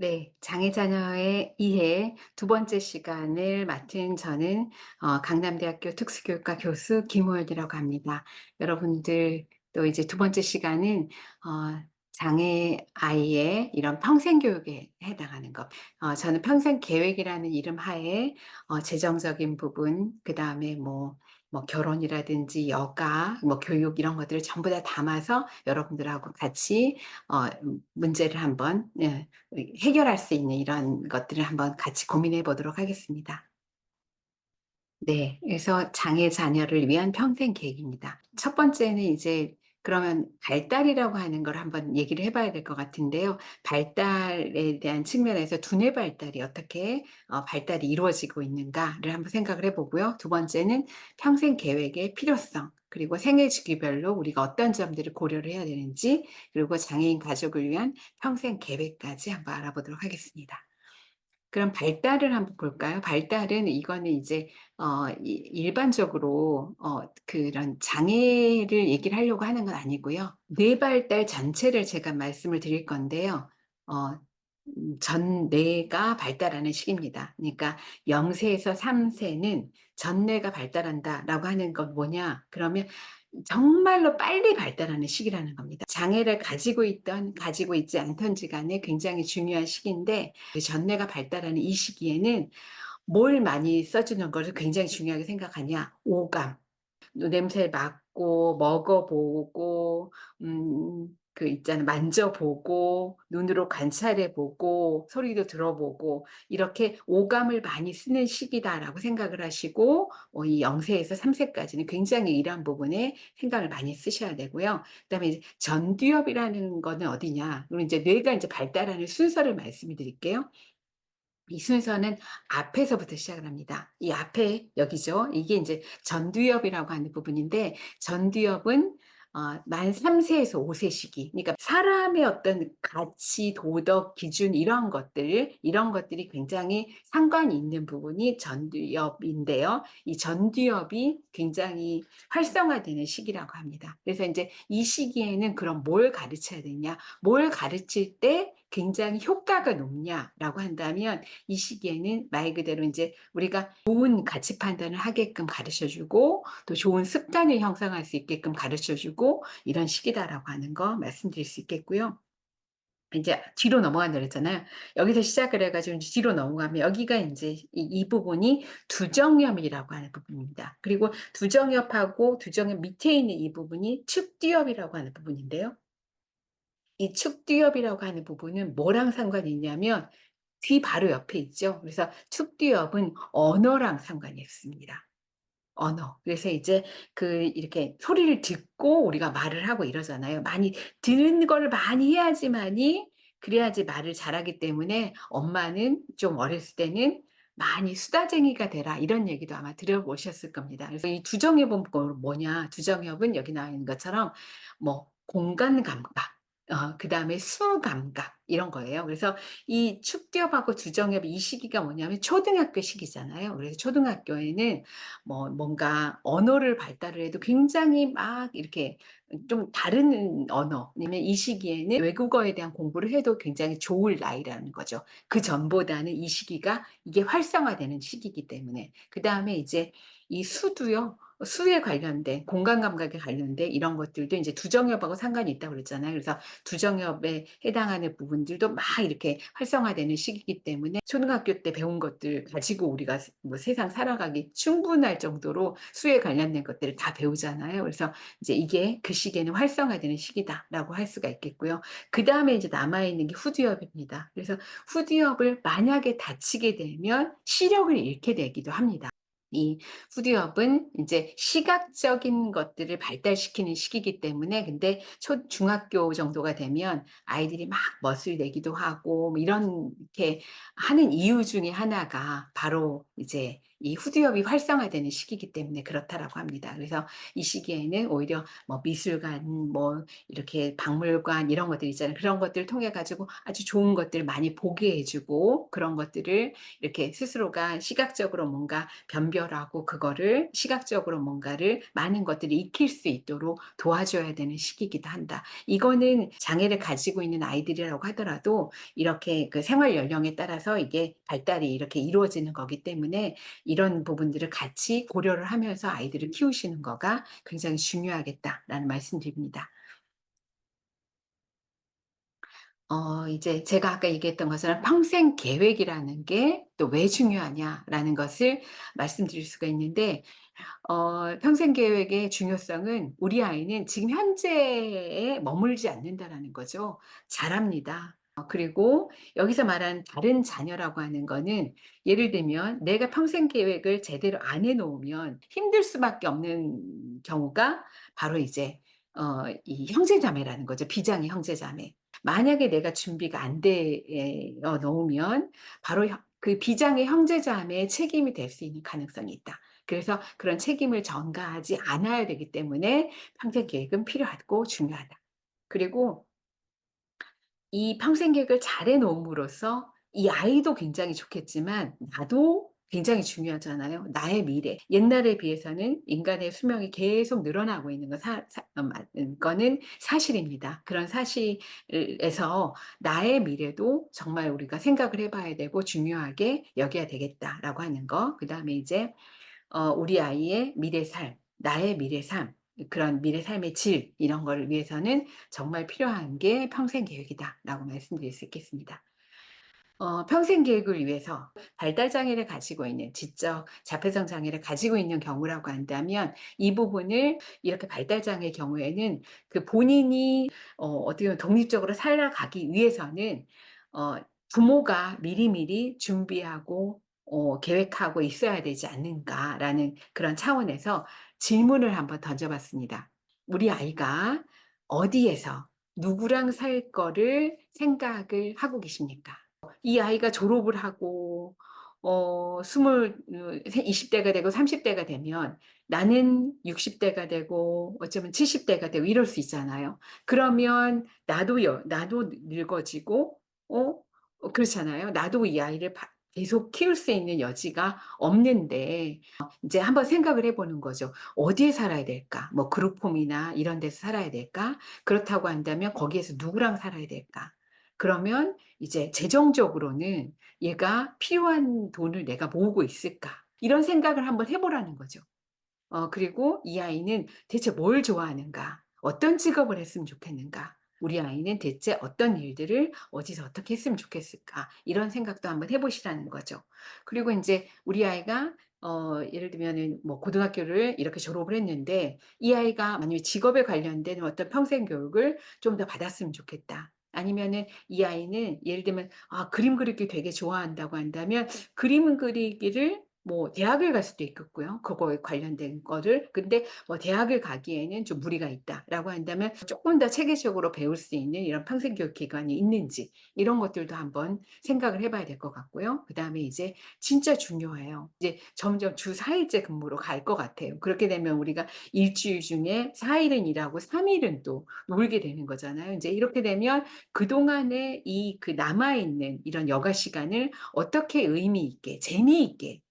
네. 장애 자녀의 이해 두 번째 시간을 맡은 저는 강남대학교 특수교육과 교수 김호연이라고 합니다. 여러분들 또 이제 두 번째 시간은 장애 아이의 이런 평생 교육에 해당하는 것. 저는 평생 계획이라는 이름 하에 재정적인 부분, 그다음에 뭐 결혼이라든지 여가, 뭐 교육 이런 것들을 전부 다 담아서 여러분들하고 같이 문제를 한번, 예, 해결할 수 있는 이런 것들을 한번 같이 고민해 보도록 하겠습니다. 네. 그래서 장애 자녀를 위한 평생 계획입니다. 첫 번째는 이제 그러면 발달이라고 하는 걸 한번 얘기를 해 봐야 될 것 같은데요. 발달에 대한 측면에서 두뇌 발달이 어떻게 발달이 이루어지고 있는가를 한번 생각을 해 보고요. 두 번째는 평생 계획의 필요성, 그리고 생애 주기별로 우리가 어떤 점들을 고려를 해야 되는지, 그리고 장애인 가족을 위한 평생 계획까지 한번 알아보도록 하겠습니다. 그럼 발달을 한번 볼까요? 발달은 이거는 이제 이 일반적으로 그런 장애를 얘기를 하려고 하는 건 아니고요. 뇌 발달 전체를 제가 말씀을 드릴 건데요. 어 전뇌가 발달하는 시기입니다. 그러니까 0 세에서 3 세는 전뇌가 발달한다라고 하는 건 뭐냐? 그러면 정말로 빨리 발달하는 시기라는 겁니다. 장애를 가지고 있든 가지고 있지 않든지 간에 굉장히 중요한 시기인데, 그 전뇌가 발달하는 이 시기에는 뭘 많이 써 주는 것을 굉장히 중요하게 생각하냐? 오감. 냄새 맡고 먹어 보고 그 있잖아요. 만져 보고 눈으로 관찰해 보고 소리도 들어 보고 이렇게 '오감을 많이 쓰는 시기다.'라고 생각을 하시고 이 0 세에서 3 세까지는 굉장히 이러한 부분에 생각을 많이 쓰셔야 되고요. 그다음에 이제 전두엽이라는 거는 어디냐? 그럼 이제 뇌가 인제 발달하는 순서를 말씀을 드릴게요. 이 순서는 앞에서부터 시작을 합니다. 이 앞에 여기죠. 이게 인제 전두엽이라고 하는 부분인데, 전두엽은 만 3 세에서 5세 시기, 그러니까 사람의 어떤 가치, 도덕, 기준 이런 것들이 굉장히 상관이 있는 부분이 전두엽인데요. 이 전두엽이 굉장히 활성화되는 시기라고 합니다. 그래서 인제 이 시기에는 그럼 뭘 가르쳐야 되냐? 뭘 가르칠 때 굉장히 효과가 높냐라고 한다면, 이 시기에는 말 그대로 인제 우리가 좋은 가치 판단을 하게끔 가르쳐 주고 또 좋은 습관을 형성할 수 있게끔 가르쳐 주고 이런 시기다라고 하는 거 말씀드릴 수 있겠고요. 인제 뒤로 넘어간다 그랬잖아요. 여기서 시작을 해 가지고 인제 뒤로 넘어가면 여기가 인제 이 부분이 두정엽이라고 하는 부분입니다. 그리고 두정엽하고 두정엽 밑에 있는 이 부분이 측두엽이라고 하는 부분인데요. 이 측두엽이라고 하는 부분은 뭐랑 상관이 있냐면 귀 바로 옆에 있죠. 그래서 축두엽은 언어랑 상관이 있습니다. 언어. 그래서 이제 그 이렇게 소리를 듣고 우리가 말을 하고 이러잖아요. 많이 듣는 거를 많이 해야지만이, 그래야지 말을 잘하기 때문에 엄마는 좀 어렸을 때는 "많이 수다쟁이가 되라." 이런 얘기도 아마 들어보셨을 겁니다. 그래서 이 두정엽은 뭐냐? 두정엽은 여기 나와 있는 것처럼 뭐 공간 감각, 그다음에 수 감각 이런 거예요. 그래서 이 축두엽하고 두정엽 이 시기가 뭐냐면 초등학교 시기잖아요. 그래서 초등학교에는 뭔가 언어를 발달을 해도 굉장히 막 이렇게 좀 다른 언어, 아니면 이 시기에는 외국어에 대한 공부를 해도 굉장히 좋을 나이라는 거죠. 그전보다는 이 시기가 이게 활성화되는 시기이기 때문에. 그다음에 이제 이 수도요. 수에 관련된 공간 감각에 관련된 이런 것들도 인제 두정엽하고 상관이 있다고 그랬잖아요. 그래서 두정엽에 해당하는 부분들도 막 이렇게 활성화되는 시기이기 때문에 초등학교 때 배운 것들 가지고 우리가 뭐 세상 살아가기 충분할 정도로 수에 관련된 것들을 다 배우잖아요. 그래서 이제 이게 그 시기에는 활성화되는 시기다라고 할 수가 있겠고요. 그다음에 이제 남아 있는 게 후두엽입니다. 그래서 후두엽을 만약에 다치게 되면 시력을 잃게 되기도 합니다. 이 후두엽은 인제 시각적인 것들을 발달시키는 시기이기 때문에, 근데 중학교 정도가 되면 아이들이 막 멋을 내기도 하고 뭐 이렇게 하는 이유 중에 하나가 바로 이제 이 후두엽이 활성화되는 시기이기 때문에 그렇다라고 합니다. 그래서 이 시기에는 오히려 뭐 미술관, 뭐 이렇게 박물관 이런 것들 있잖아요. 그런 것들을 통해 가지고 아주 좋은 것들을 많이 보게 해 주고, 그런 것들을 이렇게 스스로가 시각적으로 뭔가 변별하고 그거를 시각적으로 뭔가를 많은 것들을 익힐 수 있도록 도와줘야 되는 시기이기도 한다. 이거는 장애를 가지고 있는 아이들이라고 하더라도 이렇게 그 생활 연령에 따라서 이게 발달이 이렇게 이루어지는 거기 때문에 이런 부분들을 같이 고려를 하면서 아이들을 키우시는 거가 굉장히 중요하겠다라는 말씀드립니다. 이제 제가 아까 얘기했던 것처럼 평생 계획이라는 게 또 왜 중요하냐라는 것을 말씀드릴 수가 있는데, 평생 계획의 중요성은 우리 아이는 지금 현재에 머물지 않는다라는 거죠. 자랍니다. 그리고 여기서 말하는 다른 자녀라고 하는 거는, 예를 들면 내가 평생 계획을 제대로 안 해 놓으면 힘들 수밖에 없는 경우가 바로 이제 이 형제자매라는 거죠. 비장의 형제자매. 만약에 내가 준비가 안 되어 놓으면 바로 그 비장의 형제자매의 책임이 될 수 있는 가능성이 있다. 그래서 그런 책임을 전가하지 않아야 되기 때문에 평생 계획은 필요하고 중요하다. 그리고 이 평생 계획을 잘해 놓음으로써 이 아이도 굉장히 좋겠지만 나도 굉장히 중요하잖아요. 나의 미래. 옛날에 비해서는 인간의 수명이 계속 늘어나고 있는 건 거는 사실입니다. 그런 사실에서 나의 미래도 정말 우리가 생각을 해 봐야 되고 중요하게 여겨야 되겠다라고 하는 거. 그다음에 이제 우리 아이의 미래 삶, 나의 미래 삶, 그런 미래 삶의 질, 이런 거를 위해서는 정말 필요한 게 평생 계획이다라고 말씀드릴 수 있겠습니다. 평생 계획을 위해서 발달 장애를 가지고 있는, 지적 자폐성 장애를 가지고 있는 경우라고 한다면, 이 부분을 이렇게 발달 장애의 경우에는 그 본인이 어떻게 보면 독립적으로 살아가기 위해서는 어 부모가 미리미리 준비하고 계획하고 있어야 되지 않는가라는 그런 차원에서 질문을 한번 던져 봤습니다. "우리 아이가 어디에서 누구랑 살 거를 생각을 하고 계십니까?" 이 아이가 졸업을 하고 스물 세 20 대가 되고 30 대가 되면 나는 60 대가 되고 어쩌면 70 대가 되고 이럴 수 있잖아요. 그러면 나도 늙어지고 어 그렇잖아요. 나도 이 아이를 계속 키울 수 있는 여지가 없는데, 인제 한번 생각을 해 보는 거죠. '어디에 살아야 될까? 뭐 그룹홈이나 이런 데서 살아야 될까? 그렇다고 한다면 거기에서 누구랑 살아야 될까?' 그러면 이제 '재정적으로는 얘가 필요한 돈을 내가 모으고 있을까?' 이런 생각을 한번 해 보라는 거죠. 그리고 '이 아이는 대체 뭘 좋아하는가? 어떤 직업을 했으면 좋겠는가? 우리 아이는 대체 어떤 일들을 어디서 어떻게 했으면 좋겠을까?' 이런 생각도 한번 해 보시라는 거죠. 그리고 인제 우리 아이가 예를 들면은 뭐 고등학교를 이렇게 졸업을 했는데, 이 아이가 만약에 직업에 관련된 어떤 평생 교육을 좀 더 받았으면 좋겠다. 아니면은 이 아이는 예를 들면 그림 그리기 되게 좋아한다고 한다면, 그림 그리기를 뭐 대학을 갈 수도 있겠고요, 그거에 관련된 거를. 근데 뭐 '대학을 가기에는 좀 무리가 있다.'라고 한다면 쪼끔 더 체계적으로 배울 수 있는 이런 평생 교육 기관이 있는지, 이런 것들도 한번 생각을 해 봐야 될 것 같고요. 그다음에 이제 진짜 중요해요. 이제 점점 주 4 일제 근무로 갈 것 같아요. 그렇게 되면 우리가 일 주일 중에 4 일은 일하고 3 일은 또 놀게 되는 거잖아요. 인제 이렇게 되면 그동안에 이 그 남아 있는 이런 여가 시간을 어떻게 의미 있게 재미있게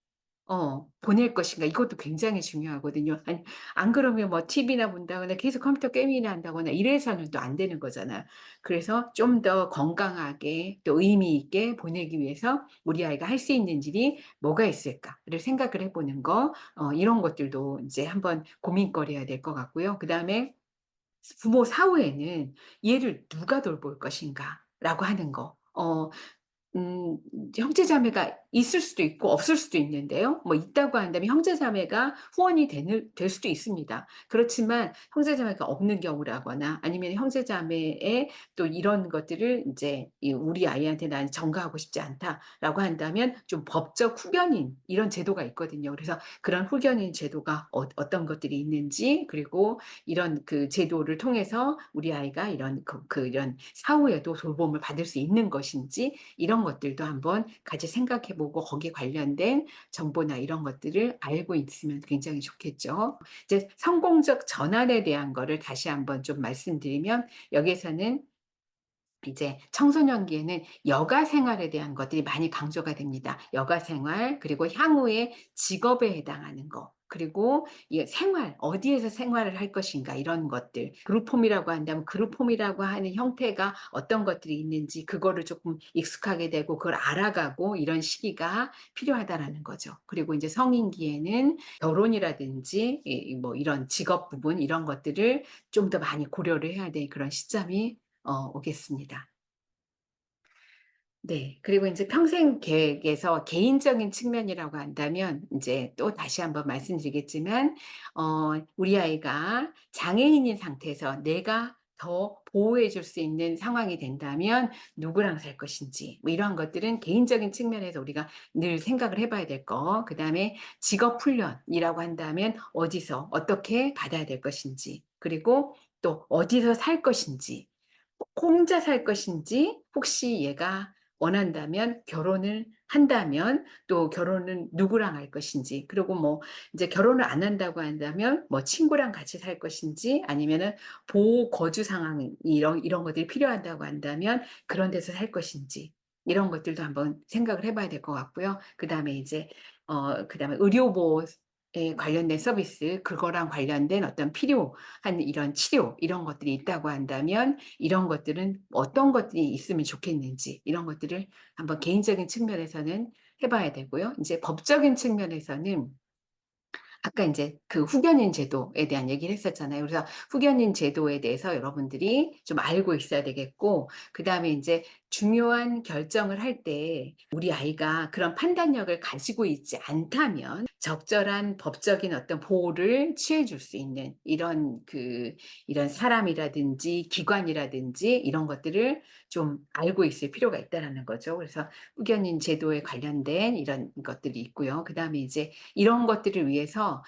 보낼 것인가, 이것도 굉장히 중요하거든요. 아니, 안 그러면 뭐 TV나 본다거나 계속 컴퓨터 게임이나 한다거나 이래서는 또 안 되는 거잖아요. 그래서 좀 더 건강하게 또 의미 있게 보내기 위해서 우리 아이가 할 수 있는 일이 뭐가 있을까를 생각을 해 보는 거, 이런 것들도 인제 한번 고민거리가 될 것 같고요. 그다음에 부모 사후에는 '얘를 누가 돌볼 것인가.'라고 하는 거. 형제자매가 있을 수도 있고 없을 수도 있는데요. 뭐 있다고 한다면 형제자매가 후원이 되는 될 수도 있습니다. 그렇지만 형제자매가 없는 경우라거나 아니면 형제자매의 또 이런 것들을 인제 이 '우리 아이한테 나는 전가하고 싶지 않다.'라고 한다면 좀 법적 후견인 이런 제도가 있거든요. 그래서 그런 후견인 제도가 어떤 것들이 있는지, 그리고 이런 그 제도를 통해서 우리 아이가 이런 이런 사후에도 돌봄을 받을 수 있는 것인지, 이런 것들도 한번 같이 생각해 보고 거기에 관련된 정보나 이런 것들을 알고 있으면 굉장히 좋겠죠. 이제 성공적 전환에 대한 거를 다시 한번 좀 말씀드리면 여기에서는 이제 청소년기에는 여가 생활에 대한 것들이 많이 강조가 됩니다. 여가 생활, 그리고 향후의 직업에 해당하는 거, 그리고 이 생활, 어디에서 생활을 할 것인가 이런 것들. 그룹홈이라고 한다면 그룹홈이라고 하는 형태가 어떤 것들이 있는지 그거를 조금 익숙하게 되고 그걸 알아가고 이런 시기가 필요하다라는 거죠. 그리고 이제 성인기에는 결혼이라든지 뭐 이런 직업 부분 이런 것들을 좀 더 많이 고려를 해야 될 그런 시점이 오겠습니다. 네. 그리고 인제 평생 계획에서 개인적인 측면이라고 한다면 인제 또 다시 한번 말씀드리겠지만 우리 아이가 장애인인 상태에서 내가 더 보호해 줄 수 있는 상황이 된다면 누구랑 살 것인지 뭐 이러한 것들은 개인적인 측면에서 우리가 늘 생각을 해 봐야 될 거. 그다음에 직업 훈련이라고 한다면 어디서 어떻게 받아야 될 것인지, 그리고 또 어디서 살 것인지, 혼자 살 것인지, 혹시 얘가 원한다면 결혼을 한다면 또 결혼은 누구랑 할 것인지, 그리고 뭐 이제 결혼을 안 한다고 한다면 뭐 친구랑 같이 살 것인지, 아니면은 보호 거주 상황 이런 것들이 필요하다고 한다면 그런 데서 살 것인지, 이런 것들도 한번 생각을 해 봐야 될 것 같고요. 그다음에 이제 그다음에 의료 보호에 관련된 서비스, 그거랑 관련된 어떤 필요한 이런 치료 이런 것들이 있다고 한다면 이런 것들은 어떤 것들이 있으면 좋겠는지 이런 것들을 한번 개인적인 측면에서는 해 봐야 되고요. 인제 법적인 측면에서는 아까 인제 그 후견인 제도에 대한 얘기를 했었잖아요. 그래서 후견인 제도에 대해서 여러분들이 좀 알고 있어야 되겠고, 그다음에 인제 중요한 결정을 할 때 우리 아이가 그런 판단력을 가지고 있지 않다면 적절한 법적인 어떤 보호를 취해 줄 수 있는 이런 사람이라든지 기관이라든지 이런 것들을 좀 알고 있을 필요가 있다라는 거죠. 그래서 후견인 제도에 관련된 이런 것들이 있고요. 그다음에 이제 이런 것들을 위해서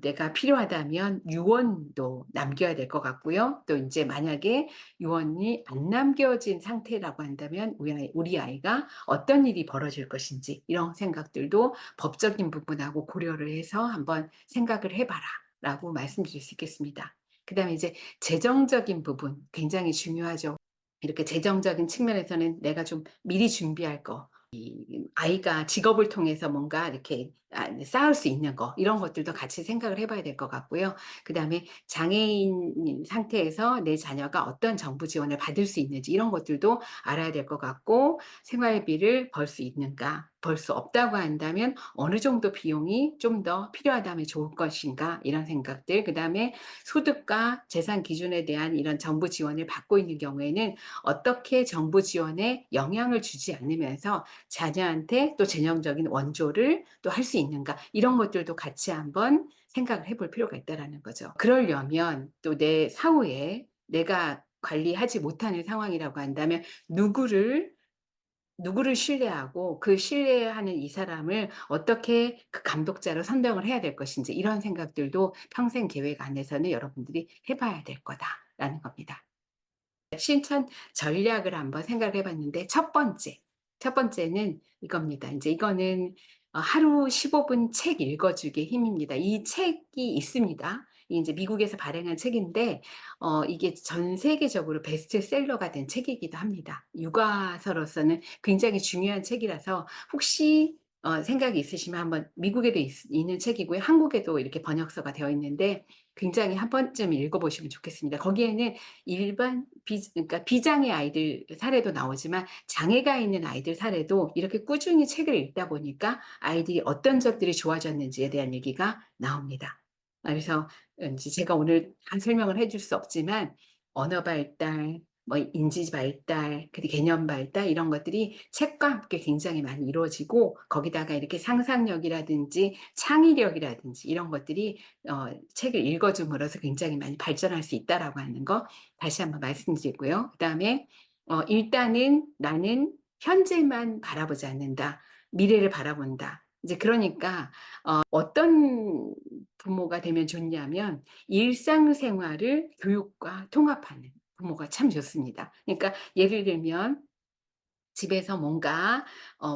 내가 필요하다면 유언도 남겨야 될 것 같고요. 또 인제 만약에 유언이 안 남겨진 상태라고 한다면 우리 아이가 어떤 일이 벌어질 것인지 이런 생각들도 법적인 부분하고 고려를 해서 한번 생각을 해 봐라라고 말씀드릴 수 있겠습니다. 그다음에 이제 재정적인 부분 굉장히 중요하죠. 이렇게 재정적인 측면에서는 내가 좀 미리 준비할 거, 아이가 직업을 통해서 뭔가 이렇게 쌓을 수 있는 거 이런 것들도 같이 생각을 해 봐야 될 것 같고요. 그다음에 장애인 상태에서 내 자녀가 어떤 정부 지원을 받을 수 있는지 이런 것들도 알아야 될 것 같고, 생활비를 벌 수 있는가, 벌 수 없다고 한다면 어느 정도 비용이 좀 더 필요하다면 좋을 것인가 이런 생각들, 그다음에 소득과 재산 기준에 대한 이런 정부 지원을 받고 있는 경우에는 어떻게 정부 지원에 영향을 주지 않으면서 자녀한테 또 재정적인 원조를 또 할 수 있는가 이런 것들도 같이 한번 생각을 해볼 필요가 있다라는 거죠. 그러려면 또 내 사후에 내가 관리하지 못하는 상황이라고 한다면 누구를 누구를 신뢰하고 그 신뢰하는 이 사람을 어떻게 그 감독자로 선정을 해야 될 것인지 이런 생각들도 평생 계획 안에서는 여러분들이 해 봐야 될 거다라는 겁니다. 실천 전략을 한번 생각을 해 봤는데 첫 번째는 이겁니다. 인제 이거는 하루 15분 책 읽어 주기의 힘입니다. 이 책이 있습니다. 이 인제 미국에서 발행한 책인데 이게 전 세계적으로 베스트셀러가 된 책이기도 합니다. 육아서로서는 굉장히 중요한 책이라서 혹시 생각이 있으시면 한번, 미국에도 있는 책이고요. 한국에도 이렇게 번역서가 되어 있는데 굉장히 한 번쯤 읽어 보시면 좋겠습니다. 거기에는 그러니까 비장애 아이들 사례도 나오지만 장애가 있는 아이들 사례도 이렇게 꾸준히 책을 읽다 보니까 아이들이 어떤 점들이 좋아졌는지에 대한 얘기가 나옵니다. 그래서 인제 제가 오늘 다 설명을 해줄 수 없지만 언어 발달, 뭐 인지 발달, 그리고 개념 발달 이런 것들이 책과 함께 굉장히 많이 이루어지고, 거기다가 이렇게 상상력이라든지 창의력이라든지 이런 것들이 책을 읽어 줌으로써 굉장히 많이 발전할 수 있다라고 하는 거 다시 한번 말씀드리고요. 그다음에 일단은 '나는 현재만 바라보지 않는다. 미래를 바라본다.' 이제 그러니까 어떤 부모가 되면 좋냐면 일상생활을 교육과 통합하는 부모가 참 좋습니다. 그러니까 예를 들면 집에서 뭔가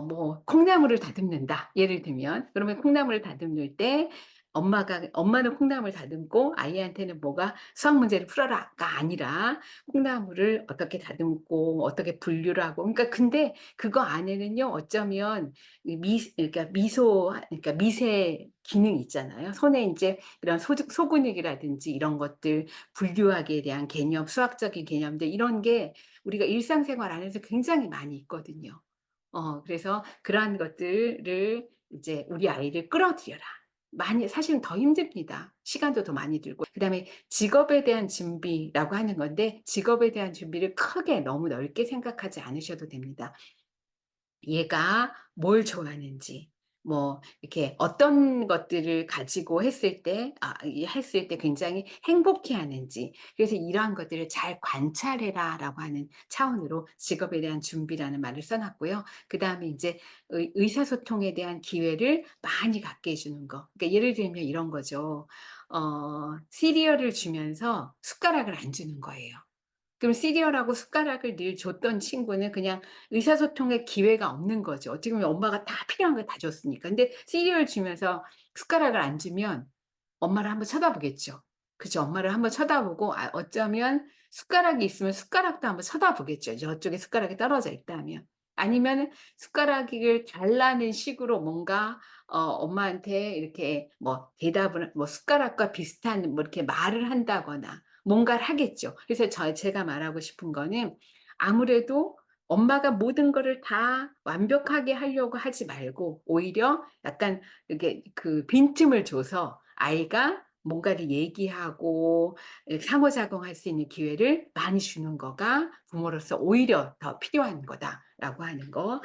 뭐 콩나물을 다듬는다. 예를 들면 그러면 콩나물을 다듬을 때 엄마는 콩나물을 다듬고 아이한테는 뭐가 "수학 문제를 풀어라."가 아니라 콩나물을 어떻게 다듬고 어떻게 분류를 하고, 그러니까 근데 그거 안에는요 어쩌면 이 그러니까 그러니까 미세 기능이 있잖아요. 손에 인제 이런 소근육이라든지 이런 것들, 분류하기에 대한 개념, 수학적인 개념들, 이런 게 우리가 일상생활 안에서 굉장히 많이 있거든요. 그래서 그러한 것들을 이제 우리 아이를 끌어들여라. 많이 사실은 더 힘듭니다. 시간도 더 많이 들고. 그다음에 직업에 대한 준비라고 하는 건데, 직업에 대한 준비를 크게 너무 넓게 생각하지 않으셔도 됩니다. 얘가 뭘 좋아하는지, 뭐 이렇게 어떤 것들을 가지고 했을 때 굉장히 행복해하는지, 그래서 "이러한 것들을 잘 관찰해라."라고 하는 차원으로 직업에 대한 준비라는 말을 써 놨고요. 그다음에 인제 의사소통에 대한 기회를 많이 갖게 해 주는 거. 그러니까 예를 들면 이런 거죠. 시리얼을 주면서 숟가락을 안 주는 거예요. 그럼 시리얼하고 숟가락을 늘 줬던 친구는 그냥 의사소통의 기회가 없는 거죠. 어떻게 보면 엄마가 다 필요한 걸 다 줬으니까. 근데 시리얼 주면서 숟가락을 안 주면 엄마를 한번 쳐다보겠죠. 그죠. 엄마를 한번 쳐다보고, 어쩌면 숟가락이 있으면 숟가락도 한번 쳐다보겠죠, 저쪽에 숟가락이 떨어져 있다면. 아니면은 숟가락을 달라는 식으로 뭔가 엄마한테 이렇게 뭐 대답을, 뭐 숟가락과 비슷한 뭐 이렇게 말을 한다거나 뭔가를 하겠죠. 그래서 제가 말하고 싶은 거는, 아무래도 엄마가 모든 거를 다 완벽하게 하려고 하지 말고 오히려 약간 이렇게 그 빈틈을 줘서 아이가 뭔가를 얘기하고 상호작용할 수 있는 기회를 많이 주는 거가 부모로서 오히려 더 필요한 거다라고 하는 거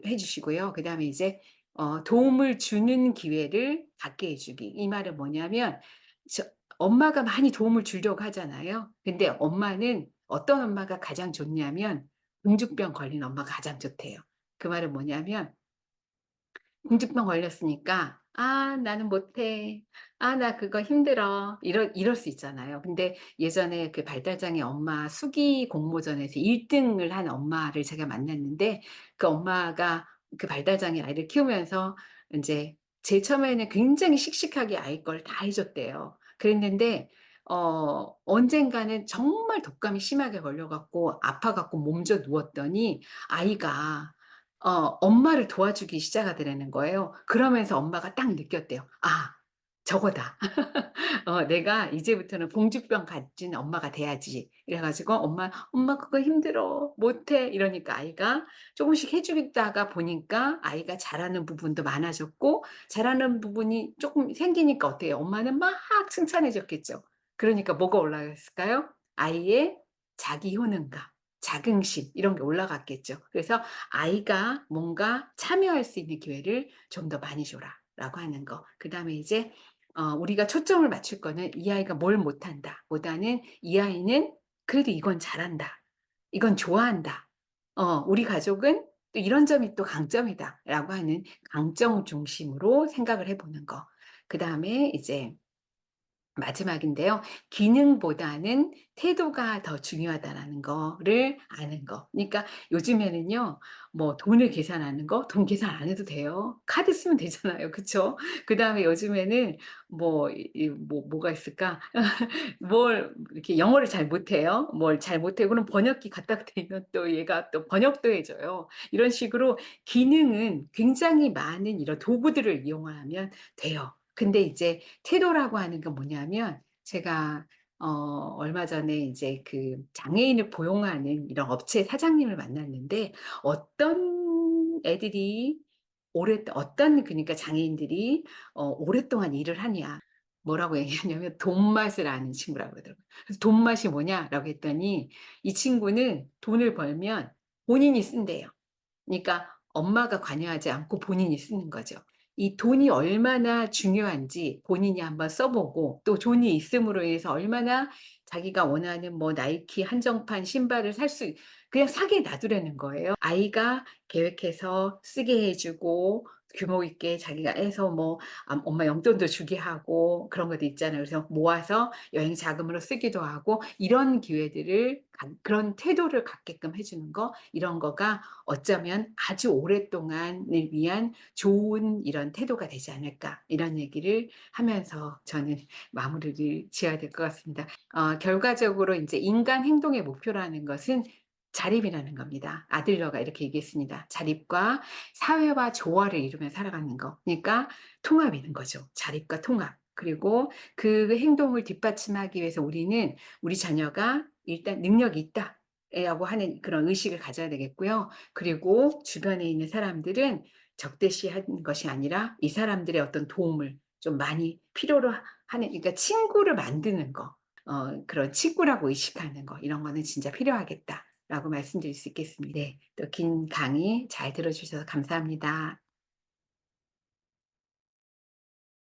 해 주시고요. 그다음에 이제 도움을 주는 기회를 갖게 해 주기. 이 말은 뭐냐면, 저 엄마가 많이 도움을 주려고 하잖아요. 근데 엄마는, 어떤 엄마가 가장 좋냐면 공주병 걸린 엄마가 가장 좋대요. 그 말은 뭐냐면, 공주병 걸렸으니까 "아 나는 못해. 아 나 그거 힘들어." 이럴 수 있잖아요. 근데 예전에 그 발달장애 엄마 수기 공모전에서 1 등을 한 엄마를 제가 만났는데, 그 엄마가 그 발달장애 아이를 키우면서 인제 제일 처음에는 굉장히 씩씩하게 아이 걸 다 해 줬대요. 그랬는데 언젠가는 정말 독감이 심하게 걸려 갖고 아파 갖고 몸져 누웠더니 아이가 엄마를 도와주기 시작하더라는 거예요. 그러면서 엄마가 딱 느꼈대요. '아 저거다. 내가 이제부터는 공주병 가진 엄마가 돼야지.' 이래 가지고 "엄마 그거 힘들어. 못해." 이러니까 아이가 쪼금씩 해 주다가 보니까 아이가 잘하는 부분도 많아졌고, 잘하는 부분이 쪼끔 생기니까 어때요? 엄마는 막 칭찬해 줬겠죠. 그러니까 뭐가 올라갔을까요? 아이의 자기 효능감, 자긍심, 이런 게 올라갔겠죠. 그래서 아이가 뭔가 참여할 수 있는 기회를 좀 더 많이 줘라라고 하는 거. 그다음에 이제 우리가 초점을 맞출 거는 '이 아이가 뭘 못한다.' 보다는 '이 아이는 그래도 이건 잘한다. 이건 좋아한다. 우리 가족은 또 이런 점이 또 강점이다.'라고 하는 강점 중심으로 생각을 해 보는 거. 그다음에 이제 마지막인데요. 기능보다는 태도가 더 중요하다라는 거를 아는 거. 그러니까 요즘에는요, 뭐 돈을 계산하는 거, 돈 계산 안 해도 돼요. 카드 쓰면 되잖아요. 그쵸? 그다음에 요즘에는 뭐가 있을까? 뭘 이렇게 영어를 잘 못해요. 뭘 잘 못해요. 그럼 번역기 갖다 대면 또 얘가 또 번역도 해 줘요. 이런 식으로 기능은 굉장히 많은 이런 도구들을 이용하면 돼요. 근데 이제 태도라고 하는 건 뭐냐면, 제가 얼마 전에 이제 그 장애인을 고용하는 이런 업체 사장님을 만났는데, 어떤 애들이 어떤, 그러니까 장애인들이 오랫동안 일을 하냐. 뭐라고 얘기하냐면 돈맛을 아는 친구라고 그러더라고요. 그래서 "돈맛이 뭐냐?"라고 했더니, 이 친구는 돈을 벌면 본인이 쓴대요. 그러니까 엄마가 관여하지 않고 본인이 쓰는 거죠. 이 돈이 얼마나 중요한지 본인이 한번 써 보고, 또 돈이 있음으로 인해서 얼마나 자기가 원하는 뭐 나이키 한정판 신발을 그냥 사게 놔두라는 거예요. 아이가 계획해서 쓰게 해 주고 규모 있게 자기가 해서 뭐 엄마 용돈도 주게 하고 그런 것도 있잖아요. 그래서 모아서 여행 자금으로 쓰기도 하고 이런 기회들을 그런 태도를 갖게끔 해 주는 거, 이런 거가 어쩌면 '아주 오랫동안을 위한 좋은 이런 태도가 되지 않을까.' 이런 얘기를 하면서 저는 마무리를 지어야 될 것 같습니다. 결과적으로 인제 인간 행동의 목표라는 것은 자립이라는 겁니다. 아들러가 이렇게 얘기했습니다. 자립과 사회와 조화를 이루며 살아가는 거. 그러니까 통합인 거죠. 자립과 통합. 그리고 그 행동을 뒷받침하기 위해서 우리는 우리 자녀가 일단 능력이 있다. 라고 하는 그런 의식을 가져야 되겠고요. 그리고 주변에 있는 사람들은 적대시하는 것이 아니라 이 사람들의 어떤 도움을 좀 많이 필요로 하는, 그러니까 친구를 만드는 거. 그런 친구라고 의식하는 거, 이런 거는 진짜 필요하겠다라고 말씀드릴 수 있겠습니다. 네. 또 긴 강의 잘 들어 주셔서 감사합니다.